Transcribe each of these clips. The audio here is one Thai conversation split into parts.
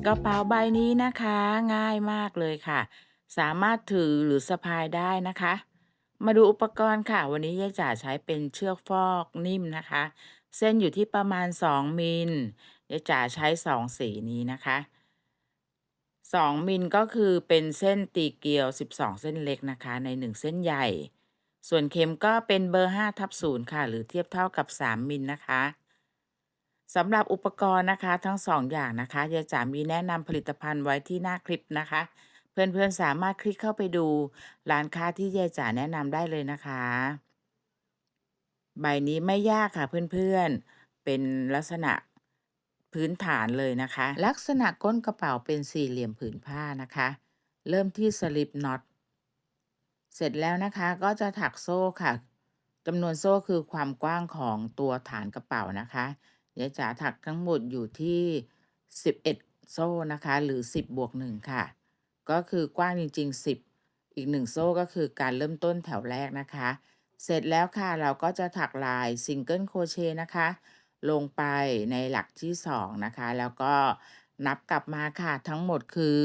กระเป๋าใบนี้นะคะง่ายมากเลยค่ะสามารถถือหรือสะพายได้นะคะมาดูอุปกรณ์ค่ะวันนี้ยายจ๋าใช้เป็นเชือกฟอกนิ่มนะคะเส้นอยู่ที่ประมาณ2มิลยายจ๋าใช้2 สีนี้นะคะ2 มิลก็คือเป็นเส้นตีเกลียว12เส้นเล็กนะคะใน1เส้นใหญ่ส่วนเข็มก็เป็นเบอร์5/0ค่ะหรือเทียบเท่ากับ3 มิลนะคะ สำหรับอุปกรณ์นะคะทั้ง2 อย่างนะคะยายจ๋ามีแนะนำผลิตภัณฑ์ไว้ที่หน้าคลิปนะคะเพื่อนๆสามารถคลิกเข้าไปดูร้านค้าที่ยายจ๋าแนะนำได้เลยนะคะใบนี้ไม่ยากค่ะเพื่อนๆเป็นลักษณะพื้นฐานเลยนะคะลักษณะก้นกระเป๋าเป็นสี่เหลี่ยมผืนผ้านะคะเริ่มที่สลิปน็อต เสร็จแล้วนะคะก็จะถักโซ่ค่ะจำนวนโซ่คือความกว้างของตัวฐานกระเป๋านะคะยายจ๋าถักทั้งหมดอยู่ที่11โซ่นะคะหรือ10+1ค่ะก็คือกว้างจริงๆ10อีก1โซ่ก็คือการเริ่มต้นแถวแรกนะคะเสร็จแล้วค่ะเราก็จะถักลายซิงเกิลโครเชต์นะคะลงไปในหลักที่2นะคะแล้วก็นับกลับมาค่ะทั้งหมดคือ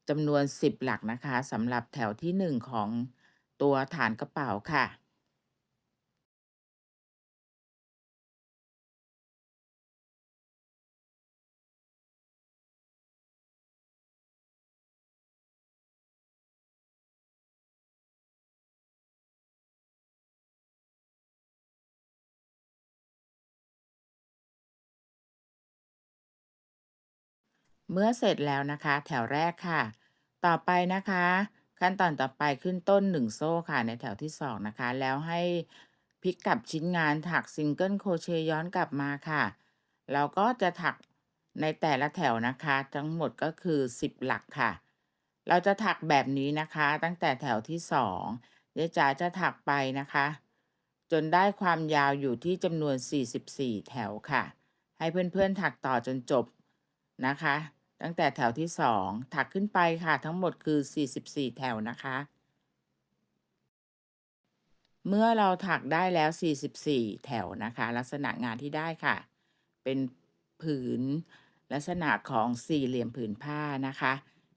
จำนวน10หลักนะคะสำหรับแถวที่1ของตัวฐานกระเป๋าค่ะ เมื่อเสร็จแล้วนะคะแถวแรกค่ะต่อไปนะคะขั้นตอนต่อไปขึ้นต้น1โซ่ค่ะในแถวที่2นะคะแล้วให้พลิกกลับชิ้นงานถักซิงเกิลโครเชต์ย้อนกลับมาค่ะเราก็จะถักในแต่ละแถวนะคะทั้งหมดก็คือ10หลักค่ะเราจะถักแบบนี้นะคะตั้งแต่แถวที่2เดี๋ยวจ๋าจะถักไปนะคะจนได้ความยาวอยู่ที่จำนวน44แถวค่ะให้เพื่อนๆถักต่อจนจบ นะคะตั้งแต่แถวที่2ถักขึ้นไปค่ะทั้งหมดคือ44แถวนะคะเมื่อเราถักได้แล้ว44แถวนะคะลักษณะงานที่ได้ค่ะเป็นผืนลักษณะของสี่เหลี่ยมผืนผ้านะคะ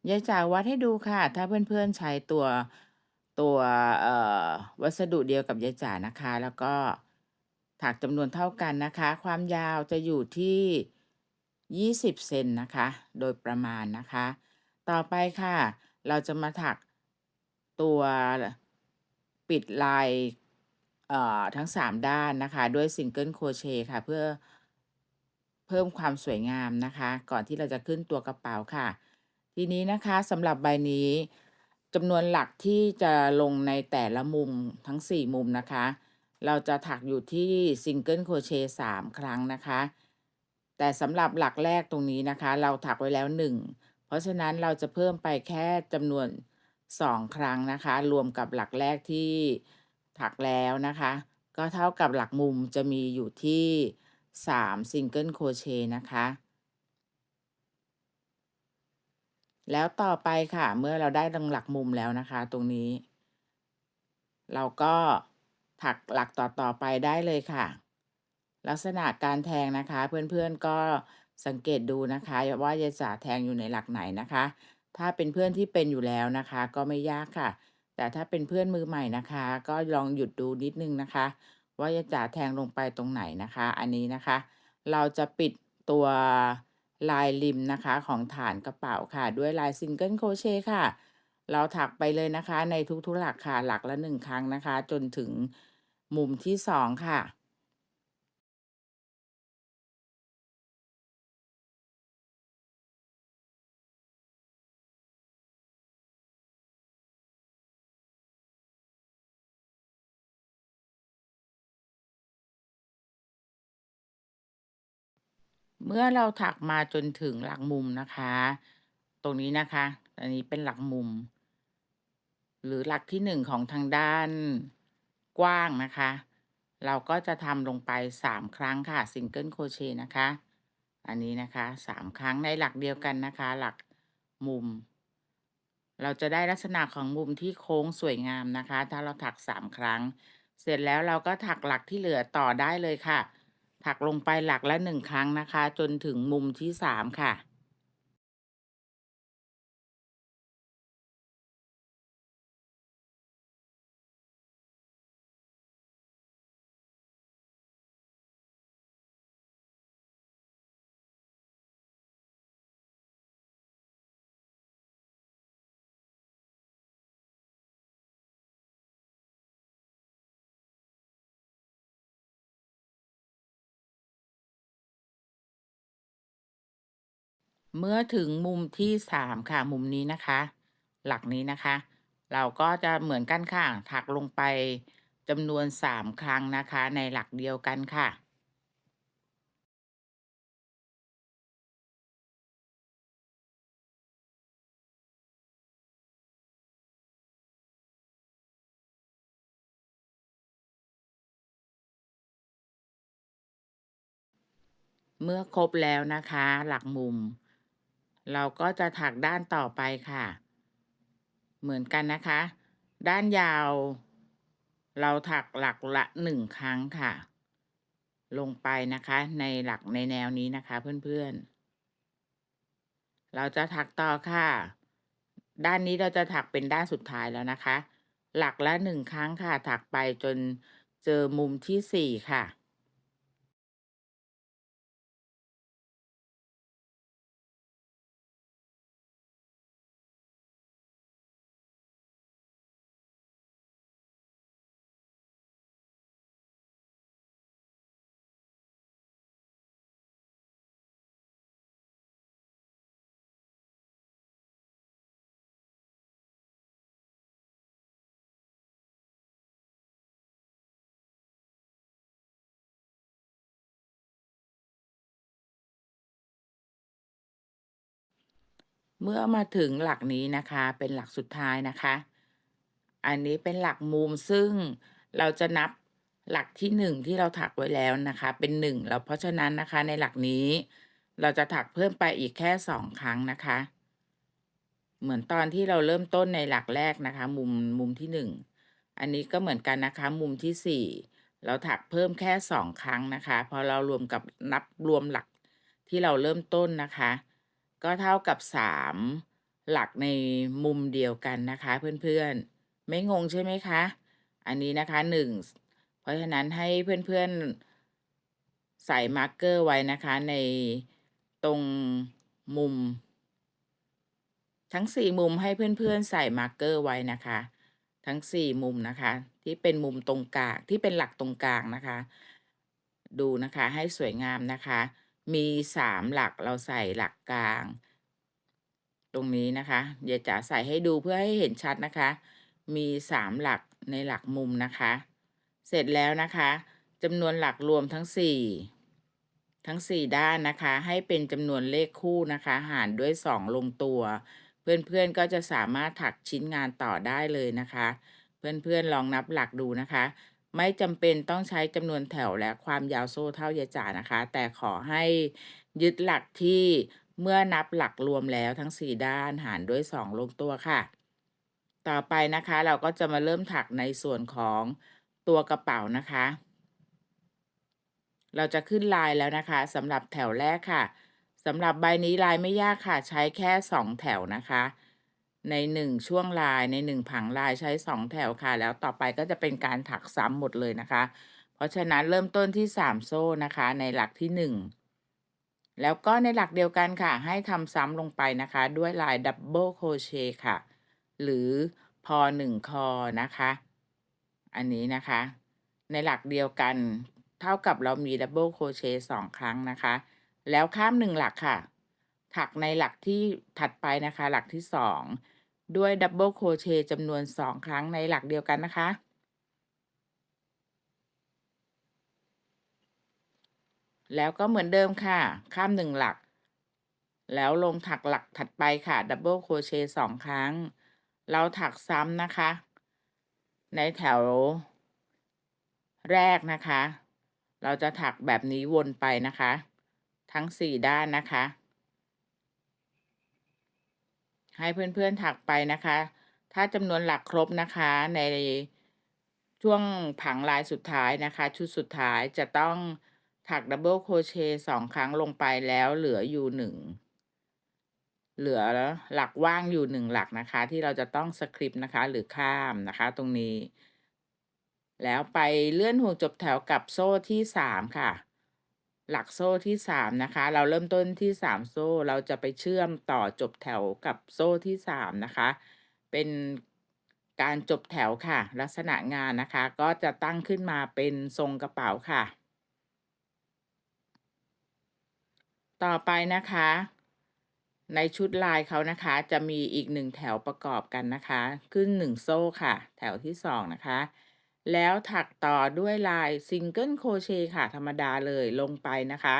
ยายจ๋าวัดให้ดูค่ะถ้าเพื่อนๆใช้ตัวเอ่อวัสดุเดียวกับยายจ๋านะคะแล้วก็ถักจำนวนเท่ากันนะคะความยาวจะอยู่ที่20เซนนะคะโดยประมาณนะคะต่อไปค่ะเราจะมาถักตัวปิดลายทั้ง3ด้านนะคะด้วยซิงเกิลโครเชต์ค่ะเพื่อเพิ่มความสวยงามนะคะก่อนที่เราจะขึ้นตัวกระเป๋าค่ะทีนี้นะคะสำหรับใบนี้จำนวนหลักที่จะลงในแต่ละมุมทั้ง4มุมนะคะเราจะถักอยู่ที่ซิงเกิลโครเชต์3ครั้งนะคะแต่สำหรับหลักแรกตรงนี้นะคะเราถักไว้แล้ว1เพราะฉะนั้นเราจะเพิ่มไปแค่จำนวน2ครั้งนะคะรวมกับหลักแรกที่ถักแล้วนะคะก็เท่ากับหลักมุมจะมีอยู่ที่3ซิงเกิลโครเชต์นะคะแล้วต่อไปค่ะเมื่อเราได้ตรงหลักมุมแล้วนะคะตรงนี้เราก็ถักหลักต่อๆไปได้เลยค่ะลักษณะการแทงนะคะเพื่อนๆก็สังเกตดูนะคะว่ายายจ๋าแทงอยู่ในหลักไหนนะคะถ้าเป็นเพื่อนที่เป็นอยู่แล้วนะคะก็ไม่ยากค่ะแต่ถ้าเป็นเพื่อนมือใหม่นะคะก็ลองหยุดดูนิดนึงนะคะว่ายายจ๋าแทงลงไปตรงไหนนะคะอันนี้นะคะเราจะปิดตัวลายริมนะคะของฐานกระเป๋าค่ะด้วยลายซิงเกิลโครเชต์ค่ะเราถักไปเลยนะคะในทุกๆหลักค่ะหลักละ1 ครั้งนะคะจนถึงมุมที่2ค่ะ เมื่อเราถักมาจนถึงหลักมุมนะคะตรงนี้นะคะอันนี้เป็นหลักมุมหรือหลักที่1ของทางด้านกว้างนะคะเราก็จะทำลงไป3ครั้งค่ะซิงเกิลโครเชต์นะคะอันนี้นะคะ3ครั้งในหลักเดียวกันนะคะหลักมุมเราจะได้ลักษณะของมุมที่โค้งสวยงามนะคะถ้าเราถัก3ครั้งเสร็จแล้วเราก็ถักหลักที่เหลือต่อได้เลยค่ะถักลงไปหลักละ1ครั้งนะคะจนถึงมุมที่3ค่ะ เมื่อถึงมุมที่3ค่ะมุมนี้นะคะหลักนี้นะคะเราก็จะเหมือนกันค่ะถักลงไปจำนวน3ครั้งนะคะในหลักเดียวกันค่ะเมื่อครบแล้วนะคะหลักมุมเราก็จะถักด้านต่อไปค่ะเหมือนกันนะคะด้านยาวเราถักหลักละ1ครั้งค่ะลงไปนะคะในหลักในแนวนี้นะคะเพื่อนๆเราจะถักต่อค่ะด้านนี้เราจะถักเป็นด้านสุดท้ายแล้วนะคะหลักละ1ครั้งค่ะถักไปจนเจอมุมที่4ค่ะ เมื่อมาถึงหลักนี้นะคะเป็นหลักสุดท้ายนะคะอันนี้เป็นหลักมุมซึ่งเราจะนับหลักที่1ที่เราถักไว้แล้วนะคะเป็น1แล้วเพราะฉะนั้นนะคะในหลักนี้เราจะถักเพิ่มไปอีกแค่2ครั้งนะคะเหมือนตอนที่เราเริ่มต้นในหลักแรกนะคะมุมที่1อันนี้ก็เหมือนกันนะคะมุมที่4เราถักเพิ่มแค่2ครั้งนะคะพอเรารวมกับนับรวมหลักที่เราเริ่มต้นนะคะ ก็เท่ากับ3หลักในมุมเดียวกันนะคะเพื่อนๆไม่งงใช่ไหมคะอันนี้นะคะ1เพราะฉะนั้นให้เพื่อนๆใส่มาร์กเกอร์ไว้นะคะในตรงมุมทั้ง4มุมให้เพื่อนๆใส่มาร์กเกอร์ไว้นะคะทั้ง4มุมนะคะที่เป็นมุมตรงกลางที่เป็นหลักตรงกลางนะคะดูนะคะให้สวยงามนะคะมี3หลักเราใส่หลักกลาง ตรงนี้นะคะเดี๋ยวจ๋าใส่ให้ดูเพื่อให้เห็นชัดนะคะมี3หลักในหลักมุมนะคะเสร็จแล้วนะคะจำนวนหลักรวมทั้ง4ด้านนะคะให้เป็นจำนวนเลขคู่นะคะหารด้วย2ลงตัวเพื่อนๆก็จะสามารถถักชิ้นงานต่อได้เลยนะคะเพื่อนๆลองนับหลักดูนะคะไม่จำเป็นต้องใช้จำนวนแถวและความยาวโซ่เท่ายายจ๋านะคะแต่ขอให้ยึดหลักที่เมื่อนับหลักรวมแล้วทั้ง4ด้านหารด้วย2ลงตัวค่ะต่อไปนะคะเราก็จะมาเริ่มถักในส่วนของตัวกระเป๋านะคะ เราจะขึ้นลายแล้วนะคะสำหรับแถวแรกค่ะสำหรับใบนี้ลายไม่ยากค่ะใช้แค่2แถวนะคะใน1ช่วงลายใน1ผังลายใช้2แถวค่ะแล้วต่อไปก็จะเป็นการถักซ้ำหมดเลยนะคะเพราะฉะนั้นเริ่มต้นที่3โซ่นะคะในหลักที่1แล้วก็ในหลักเดียวกันค่ะให้ทำซ้ำลงไปนะคะด้วยลายดับเบิลโครเชต์ค่ะหรือพอ1คอนะคะอันนี้นะคะในหลักเดียวกัน เท่ากับเรามีดับเบิลโครเชต์2ครั้งนะคะแล้วข้าม1หลักค่ะถักในหลักที่ถัดไปนะคะหลักที่2ด้วยดับเบิลโครเชต์จำนวน2ครั้งในหลักเดียวกันนะคะแล้วก็เหมือนเดิมค่ะข้าม1หลักแล้วลงถักหลักถัดไปค่ะดับเบิลโครเชต์2ครั้งเราถักซ้ำนะคะในแถวแรกนะคะเราจะถักแบบนี้วนไปนะคะทั้ง4ด้านนะคะ ให้เพื่อนๆถักไปนะคะ ถ้าจำนวนหลักครบนะคะในช่วงผังลายสุดท้ายนะคะชุดสุดท้ายจะต้องถักดับเบิลโครเชต์2ครั้งลงไปแล้วเหลืออยู่1เหลือหลักว่างอยู่1หลักนะคะที่เราจะต้องสคิปนะคะหรือข้ามนะคะตรงนี้แล้วไปเลื่อนห่วงจบแถวกับโซ่ที่3ค่ะหลักโซ่ที่3นะคะเราเริ่มต้นที่3โซ่เราจะไปเชื่อมต่อจบแถวกับโซ่ที่3นะคะเป็นการจบแถวค่ะลักษณะงานนะคะก็จะตั้งขึ้นมาเป็นทรงกระเป๋าค่ะต่อไปนะคะ ในชุดลายเขานะคะจะมีอีก1แถวประกอบกันนะคะขึ้น1โซ่ค่ะแถวที่2นะคะแล้วถักต่อด้วยลาย Single Crochet ค่ะธรรมดาเลยลงไปนะคะ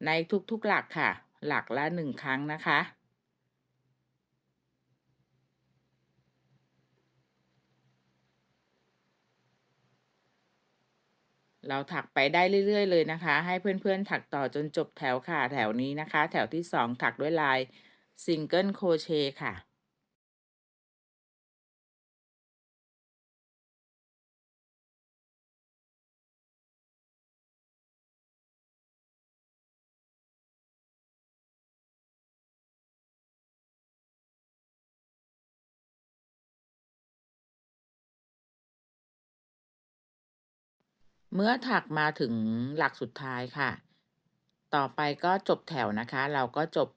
ในทุกๆหลักค่ะหลักละ1ครั้งนะคะ เราถักไปได้เรื่อยๆเลยนะคะให้เพื่อนๆถักต่อจนจบแถวค่ะแถวนี้นะคะแถวที่2ถักด้วยลาย Single Crochet ค่ะเมื่อถักมาถึงหลักสุดท้ายค่ะต่อไปก็จบแถวนะคะเราก็จบ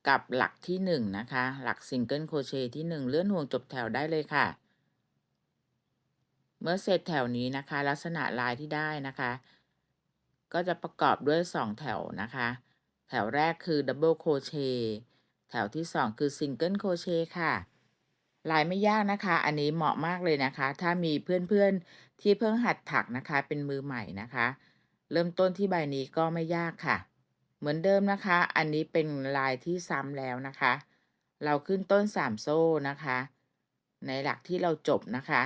กับหลักที่1นะคะหลัก Single Crochet ที่1เลื่อนห่วงจบแถวได้เลยค่ะเมื่อเสร็จแถวนี้นะคะลักษณะลายที่ได้นะคะก็จะประกอบด้วย2แถวนะคะแถวแรกคือ Double Crochet แถวที่2คือ Single Crochet ค่ะ ลายไม่ยากนะคะอันนี้เหมาะมากเลยนะคะถ้ามีเพื่อนๆที่เพิ่งหัดถักนะคะเป็นมือใหม่นะคะเริ่มต้นที่ใบนี้ก็ไม่ยากค่ะเหมือนเดิมนะคะอันนี้เป็นลายที่ซ้ำแล้วนะคะเราขึ้นต้น3โซ่นะคะในหลักที่เราจบนะคะ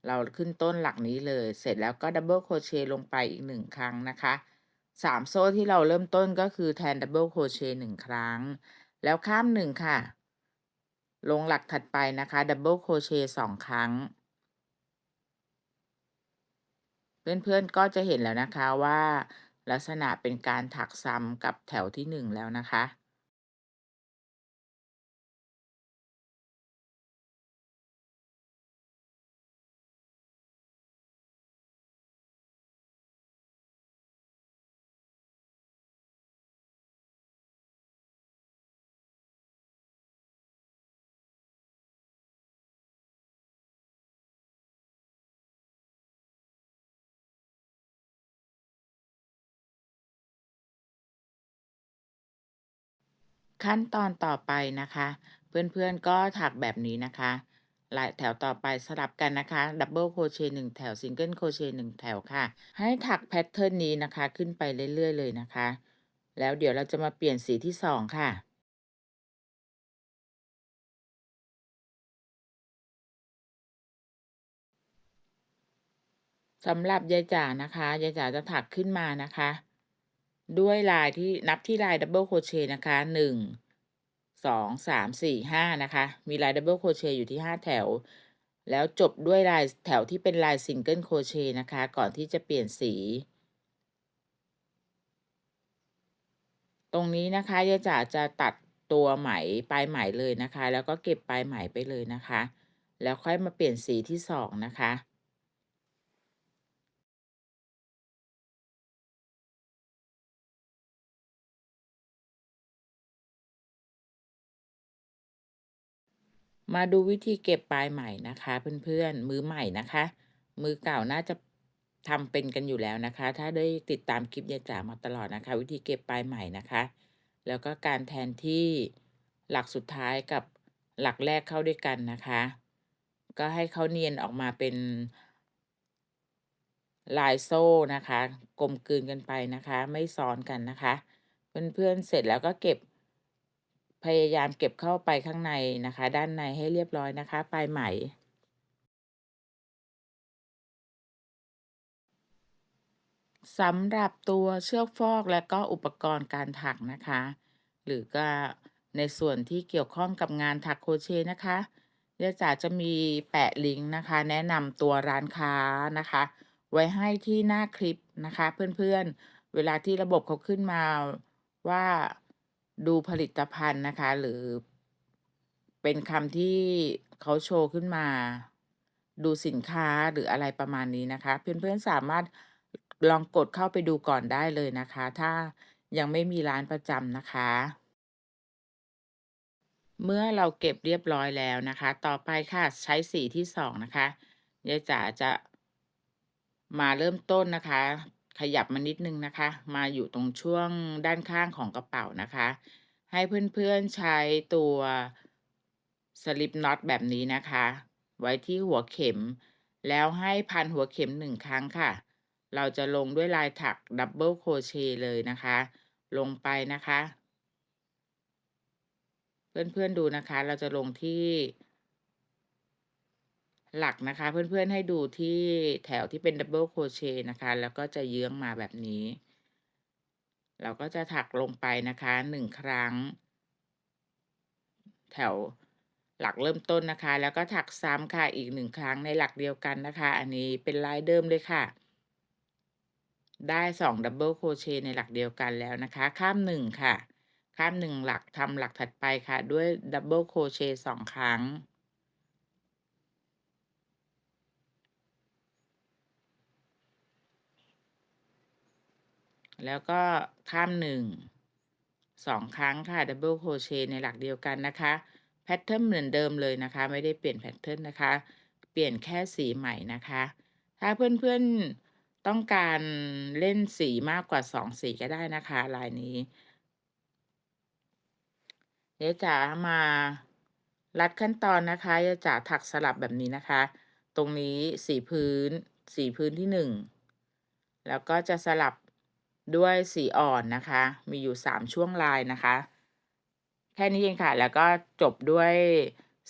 เราขึ้นต้นหลักนี้เลยเสร็จแล้วก็ดับเบิลโครเชต์ลงไปอีก1ครั้งนะคะ3โซ่ที่เราเริ่มต้นก็คือแทนดับเบิลโครเชต์1ครั้งแล้วข้าม1ค่ะ ลงหลักถัดไปนะคะดับเบิลโครเชต์2ครั้งเพื่อนๆก็จะเห็นแล้วนะคะว่าลักษณะเป็นการถักซ้ำกับแถวที่1แล้วนะคะ ขั้นตอนต่อไปนะคะเพื่อนๆก็ถักแบบนี้นะคะลายแถวต่อไปสลับกันนะคะดับเบิลโครเชต์1แถวซิงเกิลโครเชต์1แถวค่ะให้ถักแพทเทิร์นนี้นะคะขึ้นไปเรื่อยๆเลยนะคะแล้วเดี๋ยวเราจะมาเปลี่ยนสีที่2ค่ะ สำหรับยายจ๋านะคะยายจ๋าจะถักขึ้นมานะคะด้วยลายที่นับที่ลายดับเบิลโครเชต์นะคะ1 2 3 4 5นะคะมีลายดับเบิลโครเชต์อยู่ที่5แถวแล้วจบด้วยลายแถวที่เป็นลายซิงเกิลโครเชต์นะคะก่อนที่จะเปลี่ยนสีตรงนี้นะคะยายจ๋าจะตัดตัวไหมปลายไหมเลยนะคะแล้วก็เก็บปลายไหมไปเลยนะคะแล้วค่อยมาเปลี่ยนสีที่2นะคะ มาดูวิธีเก็บปลายไหมนะคะเพื่อนๆมือใหม่นะคะมือเก่าน่าจะทำเป็นกันอยู่แล้วนะคะถ้าได้ติดตามคลิปยายจ๋ามาตลอดนะคะวิธีเก็บปลายไหมนะคะแล้วก็การแทนที่หลักสุดท้ายกับหลักแรกเข้าด้วยกันนะคะก็ให้เขาเนียนออกมาเป็นลายโซ่นะคะกลมกลืนกันไปนะคะไม่ซ้อนกันนะคะเพื่อนๆเสร็จแล้วก็เก็บพยายามเก็บเข้าไปข้างในนะคะด้านในให้เรียบร้อยนะคะปลายไหม สำหรับตัวเชือกฟอกและก็อุปกรณ์การถักนะคะหรือก็ในส่วนที่เกี่ยวข้องกับงานถักโครเชต์นะคะเดี๋ยวจ๋าจะมีแปะลิงก์นะคะแนะนำตัวร้านค้านะคะไว้ให้ที่หน้าคลิปนะคะเพื่อนๆเวลาที่ระบบเขาขึ้นมาว่าดูผลิตภัณฑ์นะคะหรือเป็นคำที่เขาโชว์ขึ้นมาดูสินค้าหรืออะไรประมาณนี้นะคะเพื่อนๆสามารถลองกดเข้าไปดูก่อนได้เลยนะคะถ้ายังไม่มีร้านประจำนะคะ เมื่อเราเก็บเรียบร้อยแล้วนะคะต่อไปค่ะใช้สีที่2นะคะยายจ๋าจะมาเริ่มต้นนะคะขยับมานิดนึงนะคะมาอยู่ตรงช่วงด้านข้างของกระเป๋านะคะ ให้เพื่อนๆใช้ตัวสลิปน็อตแบบนี้นะคะไว้ที่หัวเข็มแล้วให้พันหัวเข็ม1ครั้งค่ะเราจะลงด้วยลายถักดับเบิลโครเชต์เลยนะคะลงไปนะคะเพื่อนๆดูนะคะเราจะลงที่หลักนะคะเพื่อนๆให้ดูที่แถวที่เป็นดับเบิลโครเชต์นะคะแล้วก็จะเยื้องมาแบบนี้เราก็จะถักลงไปนะคะ1ครั้งแถวหลักเริ่มต้นนะคะแล้วก็ถักซ้ำค่ะอีก1ครั้งในหลักเดียวกันนะคะอันนี้เป็นลายเดิมเลยค่ะได้2ดับเบิลโครเชต์ในหลักเดียวกันแล้วนะคะข้าม1ค่ะข้าม1หลักทำหลักถัดไปค่ะด้วยดับเบิลโครเชต์2ครั้ง แล้วก็ข้าม1 2ครั้งค่ะดับเบิลโครเชต์ในหลักเดียวกันนะคะแพทเทิร์นเหมือนเดิมเลยนะคะไม่ได้เปลี่ยนแพทเทิร์นนะคะเปลี่ยนแค่สีใหม่นะคะถ้าเพื่อนๆต้องการเล่นสีมากกว่า2สีก็ได้นะคะลายนี้เดี๋ยวจ๋ามาลัดขั้นตอนนะคะเดี๋ยวจ๋าถักสลับแบบนี้นะคะตรงนี้สีพื้นที่1แล้วก็จะสลับด้วยสีอ่อนนะคะมีอยู่3ช่วงลายนะคะแค่นี้เองค่ะแล้วก็จบด้วย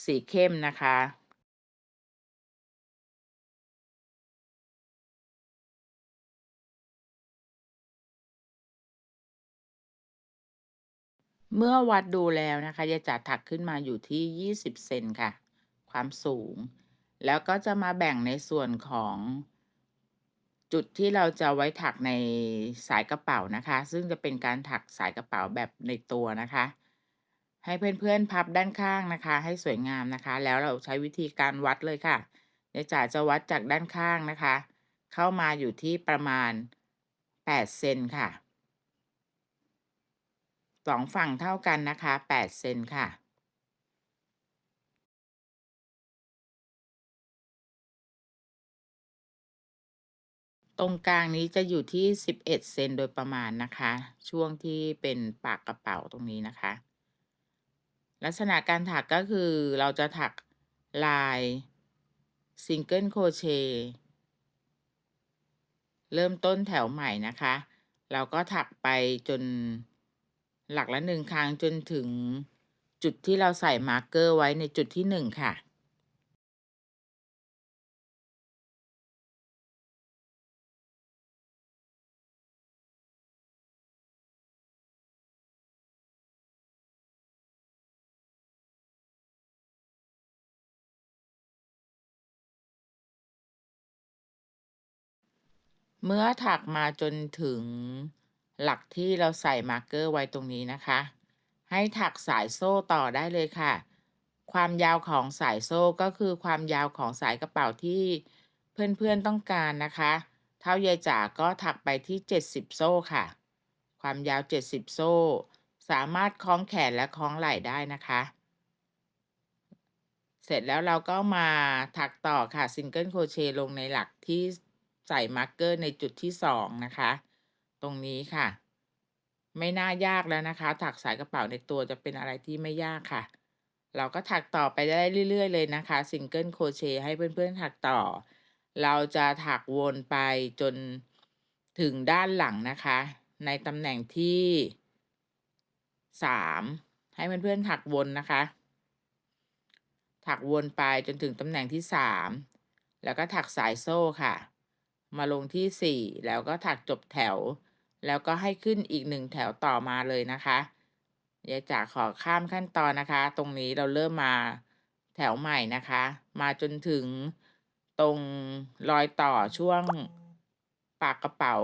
สีเข้มนะคะเมื่อวัดดูแล้วนะคะยายจ๋าถักขึ้นมาอยู่ที่20เซนค่ะความสูงแล้วก็จะมาแบ่งในส่วนของจุดที่เราจะไว้ถักในสายกระเป๋านะคะซึ่งจะเป็นการถักสายกระเป๋าแบบในตัวนะคะให้เพื่อนๆพับด้านข้างนะคะให้สวยงามนะคะแล้วเราใช้วิธีการวัดเลยค่ะยายจ๋าจะวัดจากด้านข้างนะคะเข้ามาอยู่ที่ประมาณ8เซนค่ะ2ฝั่งเท่ากันนะคะ8เซนค่ะ ตรงกลางนี้จะอยู่ที่11เซนโดยประมาณนะคะช่วงที่เป็นปากกระเป๋าตรงนี้นะคะลักษณะการถักก็คือเราจะถักลายซิงเกิลโครเชต์เริ่มต้นแถวใหม่นะคะเราก็ถักไปจนหลักละ1ครั้งจนถึงจุดที่เราใส่มาร์กเกอร์ไว้ในจุดที่1ค่ะ เมื่อถักมาจนถึงหลักที่เราใส่มาร์กเกอร์ไว้ตรงนี้นะคะให้ถักสายโซ่ต่อได้เลยค่ะความยาวของสายโซ่ก็คือความยาวของสายกระเป๋าที่เพื่อนๆต้องการนะคะเท่ายายจ๋าก็ถักไปที่70โซ่ค่ะความยาว70โซ่สามารถคล้องแขนและคล้องไหล่ได้นะคะเสร็จแล้วเราก็มาถักต่อค่ะซิงเกิลโครเชต์ลงในหลักที่ใส่มาร์กเกอร์ในจุดที่2นะคะตรงนี้ค่ะไม่น่ายากแล้วนะคะถักสายกระเป๋าในตัวจะเป็นอะไรที่ไม่ยากค่ะเราก็ถักต่อไปได้เรื่อยๆเลยนะคะซิงเกิลโครเชต์ให้เพื่อนๆถักต่อเราจะถักวนไปจนถึงด้านหลังนะคะในตำแหน่งที่3ให้เพื่อนๆถักวนนะคะ ถักวนไปจนถึงตำแหน่งที่3แล้วก็ถักสายโซ่ค่ะมาลงที่4แล้วก็ถักจบแถวแล้วก็ให้ขึ้นอีก1แถวต่อมาเลยนะคะยายจ๋าขอข้ามขั้นตอนนะคะตรงนี้เราเริ่มมาแถวใหม่นะคะมาจนถึงตรงรอยต่อช่วงปากกระเป๋า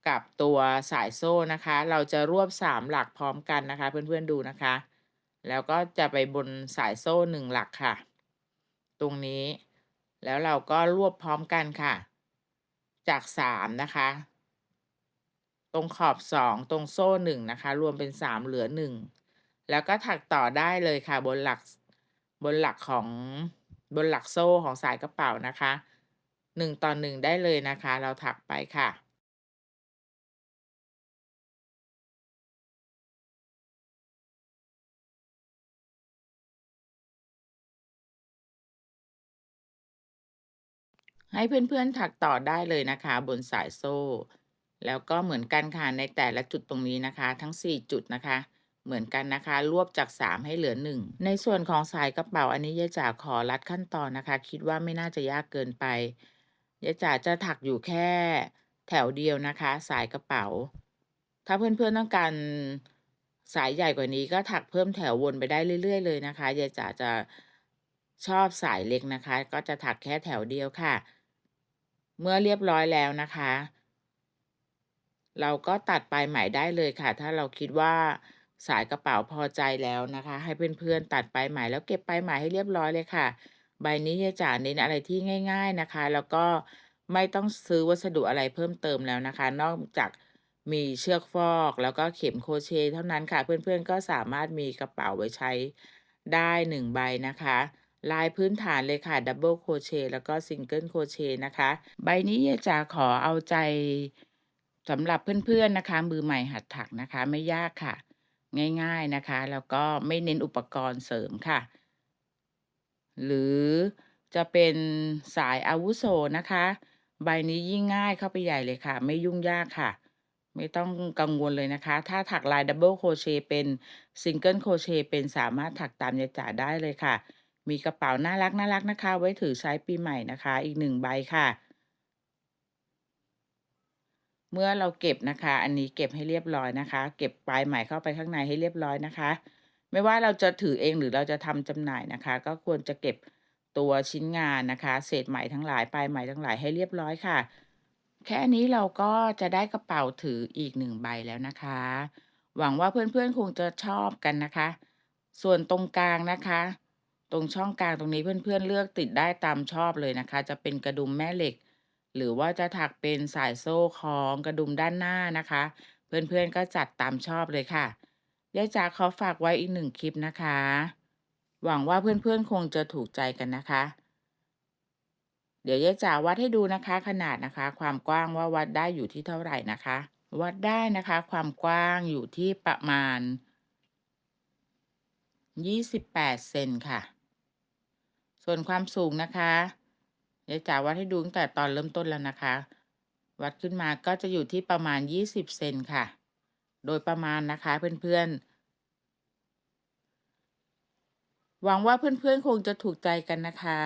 กับตัวสายโซ่นะคะเราจะรวบ3หลักพร้อมกันนะคะเพื่อนๆดูนะคะ แล้วก็จะไปบนสายโซ่1หลักค่ะตรงนี้แล้วเราก็รวบพร้อมกันค่ะจาก3นะคะตรงขอบ2ตรงโซ่1นะคะรวมเป็น3เหลือ1แล้วก็ถักต่อได้เลยค่ะบนหลักของบนหลักโซ่ของสายกระเป๋านะคะ1 ต่อ 1ได้เลยนะคะเราถักไปค่ะ ให้เพื่อนๆถักต่อได้เลยนะคะบนสายโซ่แล้วก็เหมือนกันค่ะในแต่ละจุดตรงนี้นะคะทั้ง4จุดนะคะเหมือนกันนะคะรวบจาก3ให้เหลือ1ในส่วนของสายกระเป๋าอันนี้ยายจ๋าขอลัดขั้นตอนนะคะคิดว่าไม่น่าจะยากเกินไปยายจ๋าจะถักอยู่แค่แถวเดียวนะคะสายกระเป๋าถ้าเพื่อนๆต้องการสายใหญ่กว่านี้ก็ถักเพิ่มแถววนไปได้เรื่อยๆเลยนะคะยายจ๋าจะชอบสายเล็กนะคะก็จะถักแค่แถวเดียวค่ะ เมื่อเรียบร้อยแล้วนะคะเราก็ตัดปลายไหมได้เลยค่ะถ้าเราคิดว่าสายกระเป๋าพอใจแล้วนะคะให้เพื่อนๆตัดปลายไหมแล้วเก็บปลายไหมให้เรียบร้อยเลยค่ะใบนี้ยายจ๋าเน้นอะไรที่ง่ายๆนะคะแล้วก็ไม่ต้องซื้อวัสดุอะไรเพิ่มเติมแล้วนะคะนอกจากมีเชือกฟอกแล้วก็เข็มโครเชต์เท่านั้นค่ะเพื่อนๆก็สามารถมีกระเป๋าไว้ใช้ได้1ใบนะคะลายพื้นฐานเลยค่ะดับเบิลโครเชต์แล้วก็ซิงเกิลโครเชต์นะคะ ใบนี้ยายจ๋าขอเอาใจสำหรับเพื่อนๆนะคะมือใหม่หัดถักนะคะไม่ยากค่ะง่ายๆนะคะแล้วก็ไม่เน้นอุปกรณ์เสริมค่ะหรือจะเป็นสายอาวุโสนะคะใบนี้ยิ่งง่ายเข้าไปใหญ่เลยค่ะไม่ยุ่งยากค่ะไม่ต้องกังวลเลยนะคะถ้าถักลายดับเบิลโครเชต์เป็นซิงเกิลโครเชต์เป็นสามารถถักตามยายจ๋าได้เลยค่ะมีกระเป๋าน่ารักๆนะคะไว้ถือใช้ปีใหม่นะคะอีก1ใบค่ะ เมื่อเราเก็บนะคะอันนี้เก็บให้เรียบร้อยนะคะเก็บปลายไหมเข้าไปข้างในให้เรียบร้อยนะคะไม่ว่าเราจะถือเองหรือเราจะทำจำหน่ายนะคะก็ควรจะเก็บตัวชิ้นงานนะคะเศษไหมทั้งหลายปลายไหมทั้งหลายให้เรียบร้อยค่ะแค่นี้เราก็จะได้กระเป๋าถืออีก1ใบแล้วนะคะหวังว่าเพื่อนๆคงจะชอบกันนะคะส่วนตรงกลางนะคะตรงช่องกลางตรงนี้เพื่อนๆเลือกติดได้ตามชอบเลยนะคะจะเป็นกระดุมแม่เหล็ก หรือว่าจะถักเป็นสายโซ่คล้องกระดุมด้านหน้านะคะเพื่อนๆก็จัดตามชอบเลยค่ะยายจ๋าขอฝากไว้อีก1คลิปนะคะหวังว่าเพื่อนๆคงจะถูกใจกันนะคะเดี๋ยวยายจ๋าวัดให้ดูนะคะขนาดนะคะความกว้างว่าวัดได้อยู่ที่เท่าไหร่นะคะวัดได้นะคะความกว้างอยู่ที่ประมาณ28 เซนค่ะส่วนความสูงนะคะยายจ๋าวัดให้ดูตั้งแต่ตอนเริ่มต้นแล้วนะคะวัดขึ้นมาก็จะอยู่ที่ประมาณ20 เซนค่ะ โดยประมาณนะคะเพื่อนๆหวังว่าเพื่อนๆคงจะถูกใจกันนะคะ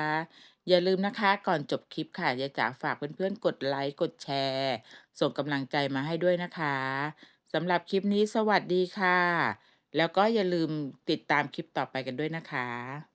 อย่าลืมนะคะก่อนจบคลิปค่ะยายจ๋าฝากเพื่อนๆกดไลค์กดแชร์ส่งกำลังใจมาให้ด้วยนะคะสำหรับคลิปนี้สวัสดีค่ะแล้วก็อย่าลืมติดตามคลิปต่อไปกันด้วยนะคะ